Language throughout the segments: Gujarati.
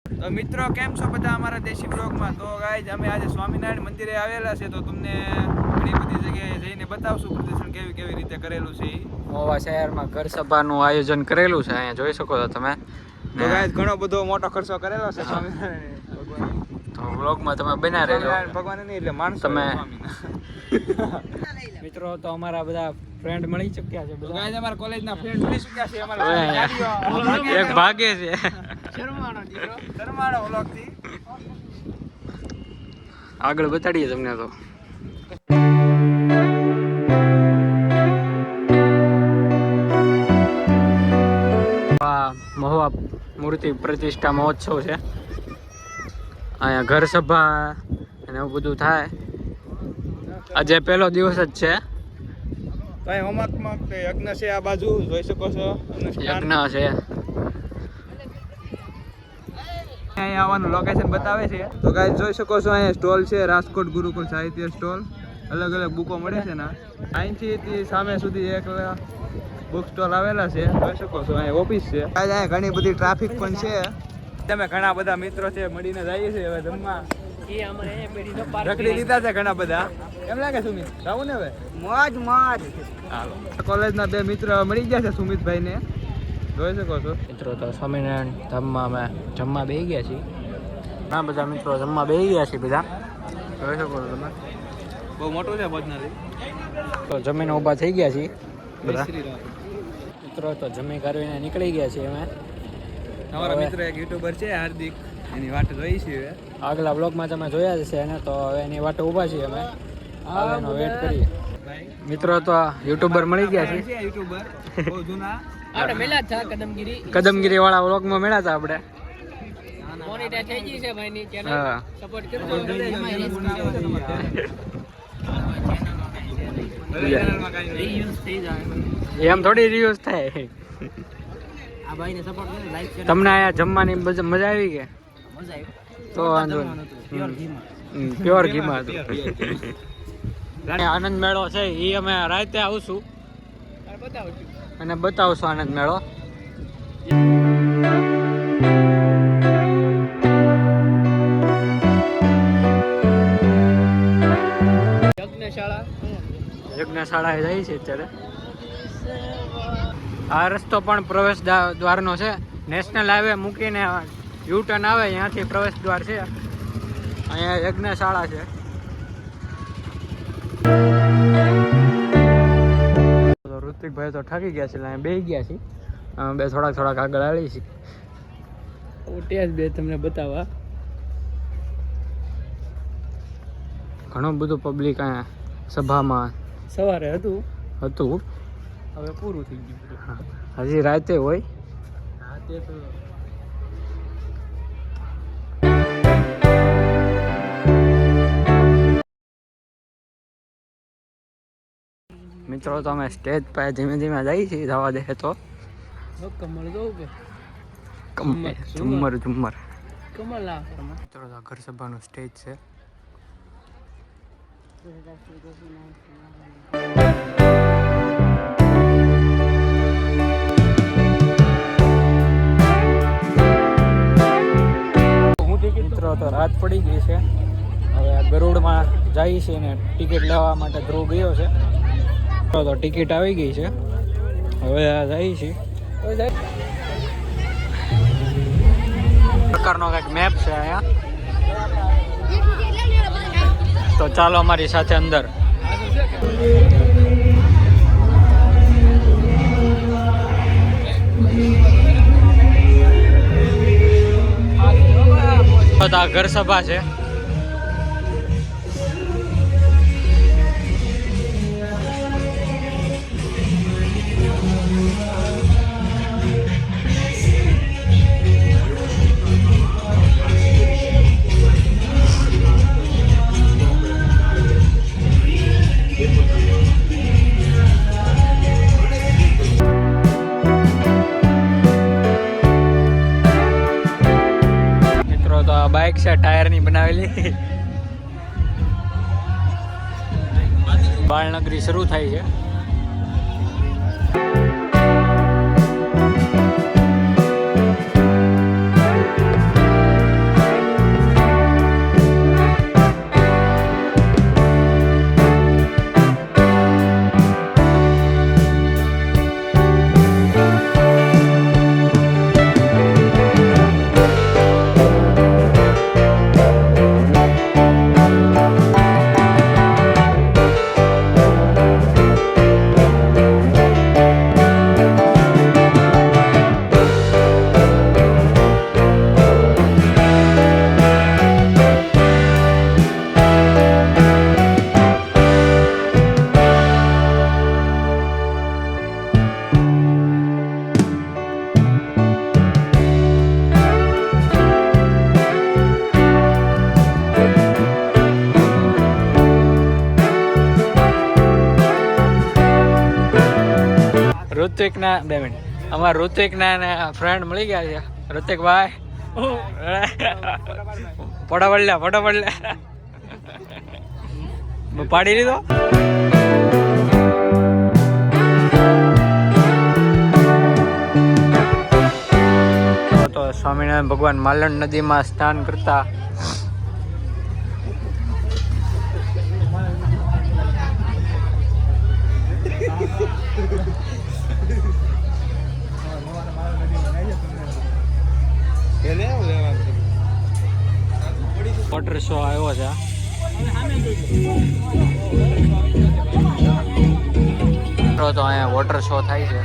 તો મિત્રો કેમ છો બધા અમારા દેશી બ્લોગમાં. તો ગાઈઝ અમે આજે સ્વામિનારાયણ મંદિરે આવેલા છે, તો તમને ઘણી બધી જગ્યાએ જઈને બતાવશું પ્રદર્શન કેવી કેવી રીતે કરેલું છે. મોવા શહેરમાં ઘર સભાનું આયોજન કરેલું છે, અહીંયા જોઈ શકો છો તમે. તો ગાઈઝ ઘણો બધો મોટો ખર્ચો કરેલો છે સ્વામિનારાયણ ભગવાન. તો વ્લોગમાં તમે બના રહેજો. ભગવાન નહીં એટલે માણસો તમે સ્વામીના. મિત્રો તો અમારા બધા ફ્રેન્ડ મળી ચૂક્યા છે. તો ગાઈઝ અમારા કોલેજના ફ્રેન્ડ મળી ચૂક્યા છે. અમારા એક ભાગે છે શર્માળો વ્લોગથી આગળ બતાડીએ તમને. તો આ મહુવા મૂર્તિ પ્રતિષ્ઠા મહોત્સવ છે. અહીંયા ઘર સભા અને એવું બધું થાય. આજે પહેલો દિવસ જ છે. ભાઈ હોમવર્કમાં યજ્ઞ છે, આ બાજુ જોઈ શકો છો. યજ્ઞ છે. અહીંયા આવવાનું લોકેશન બતાવે છે. તો ગાઈસ જોઈ શકો છો અહીંયા સ્ટોલ છે, રાજકોટ ગુરુકુળ સાહિત્ય સ્ટોલ. અલગ અલગ બુકો મળે છે ને અહીંથી સામે સુધી એક બુક સ્ટોલ આવેલા છે. જોઈ શકો છો અહીંયા ઓફિસ છે. અહીંયા ઘણી બધી ટ્રાફિક પણ છે. તમે ઘણા બધા મિત્રો છે મળીને જઈએ છીએ હવે જમવા. રખડી લીધા છે ઘણા બધા. કેમ લાગે સુમિત, જાવું ને હવે? મોજ મોજ. હાલો, કોલેજના બે મિત્ર મળી ગયા છે સુમિતભાઈ ને. જોઈ શકો છો મિત્રો તો સ્વામિનારાયણ ધામમાં અમે જમવા બેસી ગયા છીએ. ઘણા બધા મિત્રો જમવા બેસી ગયા છીએ બધા. જોઈ શકો છો તમે. બહુ મોટું છે ભોજનાલય. તો જમીને ઊભા થઈ ગયા છીએ બધા મિત્રો. તો જમી કરીને નીકળી ગયા છીએ અમે. અમારા મિત્ર એક યુટ્યુબર છે હાર્દિક, એની વાટ જોઈ છીએ. આગલા બ્લોગમાં તમે જોયા જ છે એને. તો હવે એની વાટે ઊભા છીએ અમે. આવે એનો વેટ કરીએ. મિત્રો તો યુટ્યુબર મળી ગયા છે. યુટ્યુબર બહુ જૂના. આપણે મેળા હતા કદમગીરી વાળા વ્લોગમાં મળ્યા હતા આપણે. મોનિટાઈઝ થઈ ગઈ છે ભાઈની ચેનલ. હા, સપોર્ટ કરજો. રીયુઝ થઈ જાય. એમ થોડી રિવ્યુઝ થાય. આ ભાઈને સપોર્ટ કરો, લાઈક શેર. તમને અહીંયા જમવાની મજા આવી કે? મજા આવી. તો વાંધો પ્યોર ઘીમાં હતું. આનંદ મેળો છે એ અમે રાતે આવશું બતાવજો. અને બતાવશું આનંદ મેળો. યજ્ઞશાળાએ જાય છે અત્યારે. આ રસ્તો પણ પ્રવેશ દ્વારનો છે. નેશનલ હાઈવે મૂકીને યુટર્ન આવે ત્યાંથી પ્રવેશ દ્વાર છે. અહીંયા યજ્ઞશાળા છે. ઋતિકભાઈ તો થાકી ગયા છે એટલે અહીંયા બેસી ગયા છે. અમે બે થોડાક આગળ આવી છીએ. ઓટિયા બે તમને બતાવવા. ઘણું બધું પબ્લિક અહીંયા સભામાં સવારે હતું, હતું. હવે પૂરું થઈ ગયું. હજી રાતે હોય. હા તે તો મિત્રો તો અમે સ્ટેજ પાસે ધીમે ધીમે જઈએ છીએ. જવા દે તો કમળ જોઉં કે ઝુમ્મર કમળ ના મિત્રો તો ઘર સભાનું સ્ટેજ છે. મિત્રો તો રાત પડી ગઈ છે. હવે ગરુડમાં જઈએ છીએ ને ટિકિટ લેવા માટે ધ્રુવ ગયો છે. તો ટિકિટ આવી ગઈ છે. હવે જઈએ છીએ. પ્રકારનો કંઈક મેપ છે અહીંયા. તો ચાલો અમારી સાથે અંદર. આ ઘર સભા છે. બાઇક છે ટાયરની બનાવેલી. બાળનગરી શરૂ થાય છે. ઋત્વિકના 2 મિનિટ અમારા ઋત્વિકના ફ્રેન્ડ મળી ગયા છે ઋત્વિકભાઈ ફોટો પડલે પાડી લીધો તો સ્વામિનારાયણ ભગવાન માલણ નદીમાં સ્નાન કરતા વોટર શો આવ્યો છે તો અહીંયા વોટર શો થાય છે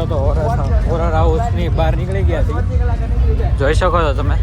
તો હોરર હાઉસની બહાર નીકળી ગયા છીએ. જોઈ શકો છો તમે.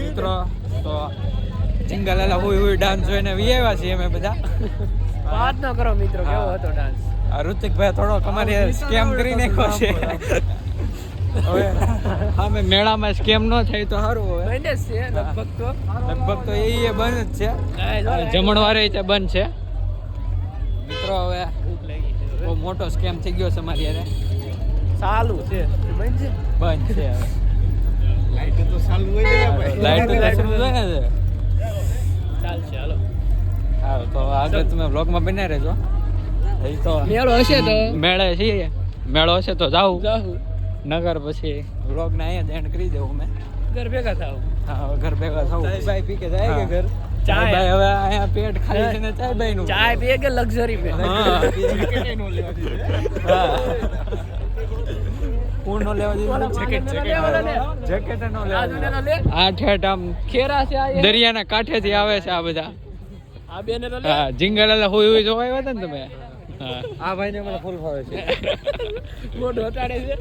મિત્રો તો જિંગલાલા હોય ડાન્સ જોઈને આવ્યા છીએ અમે બધા. વાત ન કરો મિત્રો, કેવો હતો ડાન્સ? આ ઋતિકભાઈ થોડો અમારી સ્કેમ કરી નાખ્યો છે. હવે અમે મેળામાં સ્કેમ ન થાય તો સારું. હવે બંધ જ છે લગભગ તો એ બંધ જ છે. જમણવારે તે બંધ છે. મિત્રો હવે બહુ મોટો સ્કેમ થઈ ગયો છે અમારી યારે. ચાલુ છે, બંધ છે. બંધ છે હવે. લાઈટ તો ચાલુ હોય ને. ચાલશે, હાલો. હા તો આગળ તમે વ્લોગમાં બન્યા રહેજો. એ તો મેળો હશે તો મેળે છીએ. મેળો હશે તો જાવું. જાહું. નગર પછી વ્લોગને અહીંયા જ એન્ડ કરી દેવું મેં. ઘર ભેગા થાવ. હા હવે ઘર ભેગા થવું. ભાઈ પી કે જાય કે ઘર ચાય. ભાઈ હવે અહીંયા પેટ ખાલી છે ને ચાય ભાઈ નું. ચાય પીએ કે લક્ઝરી પે? પૂર્ણ નો લેવા દીધું. જેકેટ નો લેવા દીધું. આ ઠેઠ આમ ખેરા છે આ દરિયાના કાંઠેથી આવે છે આ બધા. આ બેને તો લે. હા જિંગલાલા હોય જોવા આવ્યા હતા ને તમે. હા આ ભાઈને મને ફૂલ ફાવે છે. મોઢું હટાડે છે.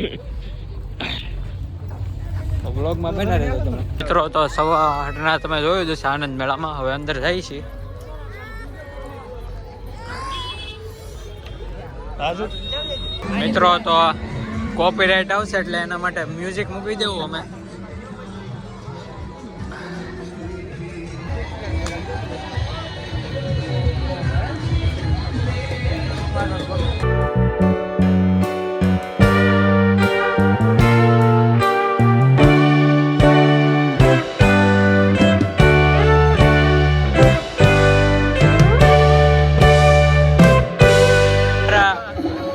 બ્લોગમાં બના રહેજો તમે. મિત્રો તો 8:30 તમે જોયું જશે આનંદ મેળામાં. હવે અંદર જાય છે. મિત્રો તો કોપીરાઇટ આવશે એટલે એના માટે મ્યુઝિક મૂકી દેવું અમે.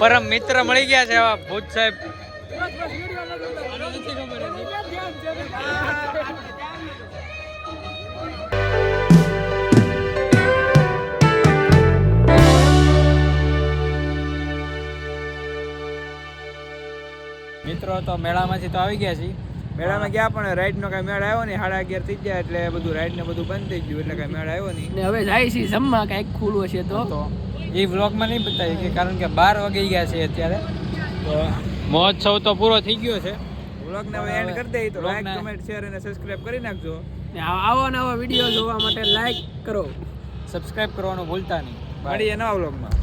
પરમ મિત્ર મળી ગયા છે એવા ભૂત સાહેબ. મિત્રો તો મેળામાંથી તો આવી ગયા છીએ. મેળામાં ગયા પણ રાઈડ નો કઈ મેળ આવ્યો નહીં. 11:30 થઈ ગયા એટલે બધું રાઈડ ને બધું બંધ થઈ ગયું એટલે કઈ મેળ આવ્યો નહીં. ને હવે જાય છે જમવા, કઈક ખુલ્લું હશે તો એ વ્લોગમાં નહીં બતાવી કે કારણ કે 12 વાગી ગયા છે અત્યારે. તો મહોત્સવ તો પૂરો થઈ ગયો છે. વ્લોગ ને હવે એન્ડ કરી દઈએ તો લાઈક વ્લોગને- કમેન્ટ શેર અને સબસ્ક્રાઇબ કરી નાખજો. ને આવા નવા વિડીયો જોવા માટે લાઈક કરો. સબસ્ક્રાઇબ કરવાનું ભૂલતા નહીં. મળીએ નવા વ્લોગમાં.